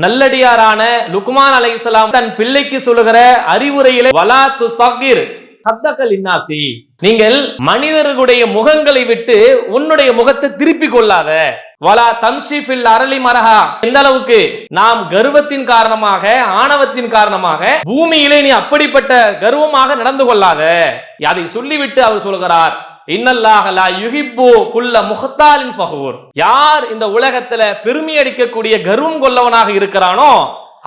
நல்லடியாரான லுக்மான் அலைஹிஸ்ஸலாம் தன் பிள்ளைக்கு சொல்லுகிற அறிவுரையிலே வலா துஸகிர் ஹத்தகல் இன்னாசி, நீங்கள் மனிதர்களுடைய முகங்களை விட்டு உன்னுடைய முகத்தை திருப்பி கொள்ளாத. வலா தம்ஷி ஃபில் அரளி மரஹா, எந்த அளவுக்கு நாம் கர்வத்தின் காரணமாக ஆணவத்தின் காரணமாக பூமியிலே நீ அப்படிப்பட்ட கர்வமாக நடந்து கொள்ளாத. அதை சொல்லிவிட்டு அவர் சொல்கிறார், இன்னல்லாஹ லா யுஹிப்பு குல்ல முஹ்தாலின் ஃபஹூர், யார் இந்த உலகத்துல பெருமை அடிக்கக்கூடிய கர்வம் கொள்ளவனாக இருக்கிறானோ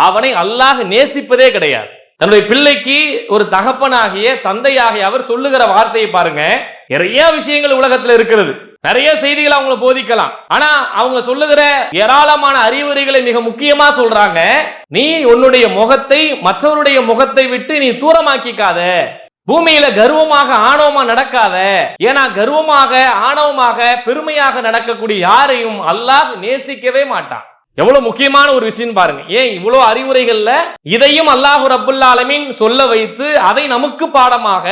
அவனை அல்லாஹ் நேசிப்பதே கிடையாது. தன்னுடைய பிள்ளைக்கு ஒரு தகப்பனாகிய தந்தையாகிய அவர் சொல்லுகிற வார்த்தையை பாருங்க. நிறைய விஷயங்கள் உலகத்துல இருக்கிறது, நிறைய செய்திகளை அவங்க போதிக்கலாம். ஆனா அவங்க சொல்லுகிற ஏராளமான அறிவுரைகளை மிக முக்கியமா சொல்றாங்க, நீ உன்னுடைய முகத்தை மற்றவருடைய முகத்தை விட்டு நீ தூரமாக்கிக்காத, பூமியில கர்வமாக ஆணவமா நடக்காத. ஏன்னா கர்வமாக ஆணவமாக பெருமையாக நடக்கக்கூடிய யாரையும் அல்லாஹ் நேசிக்கவே மாட்டான். எவ்வளவு முக்கியமான ஒரு விஷயம் பாருங்க. ஏன் இவ்வளவு அறிவுரைகள்ல இதையும் அல்லாஹ் ரப்புல் ஆலமீன் சொல்ல வைத்து அதை நமக்கு பாடமாக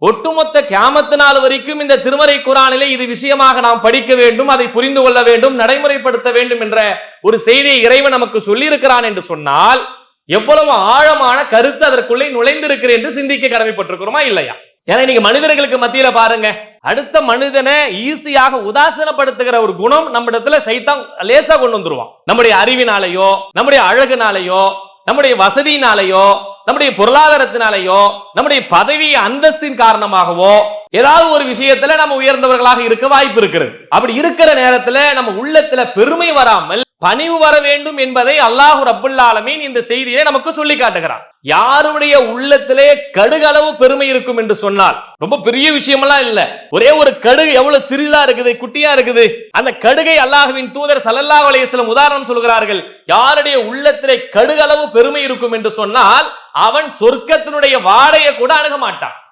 ஒட்டுமொத்த கியாமத்து நாள் வரைக்கும் இந்த திருமறை குர்ஆனிலே இது விஷயமாக நாம் படிக்க வேண்டும், அதை புரிந்து கொள்ள வேண்டும், நடைமுறைப்படுத்த வேண்டும் என்ற ஒரு செய்தியை இறைவன் நமக்கு சொல்லி இருக்கிறான் என்று சொன்னால் எவ்வளவு ஆழமான கருத்து அதற்குள்ளே நுழைந்திருக்கிறது என்று சிந்திக்க கடமைப்பட்டிருக்கிறோமா இல்லையா? ஏன்னா இன்னைக்கு மனிதர்களுக்கு மத்தியில பாருங்க, அடுத்த மனிதனை ஈஸியாக உதாசீனப்படுத்துகிற ஒரு குணம் நம்ம இடத்துல சைத்தான் லேசா கொண்டு வந்துருவான். நம்முடைய அறிவினாலேயோ நம்முடைய அழகுனாலேயோ நம்முடைய வசதியினாலேயோ நம்முடைய பொருளாதாரத்தினாலேயோ நம்முடைய பதவி அந்தஸ்தின் காரணமாகவோ ஏதாவது ஒரு விஷயத்துல நம்ம உயர்ந்தவர்களாக இருக்க வாய்ப்பு இருக்கிறது. அப்படி இருக்கிற நேரத்துல நம்ம உள்ளத்துல பெருமை வராமல் பணிவு வர வேண்டும் என்பதை அல்லாஹ் ரப்புல் ஆலமீன் இந்த செய்தியை நமக்கு சொல்லி காட்டுகிறார். யாருடைய உள்ளத்திலே கடுகளவு பெருமை இருக்கும் என்று சொன்னால் ரொம்ப பெரிய விஷயமெல்லாம் இல்ல, ஒரே ஒரு கடுகு எவ்வளவு சிறிதா இருக்குது, குட்டியா இருக்குது, அந்த கடுகை அல்லாஹ்வின் தூதர் ஸல்லல்லாஹு அலைஹி வஸல்லம் உதாரணம் சொல்கிறார்கள். யாருடைய உள்ளத்திலே கடுகளவு பெருமை இருக்கும் என்று சொன்னால் அவன் சொர்க்கத்தினுடைய வாடையை கூட அணுக மாட்டான்.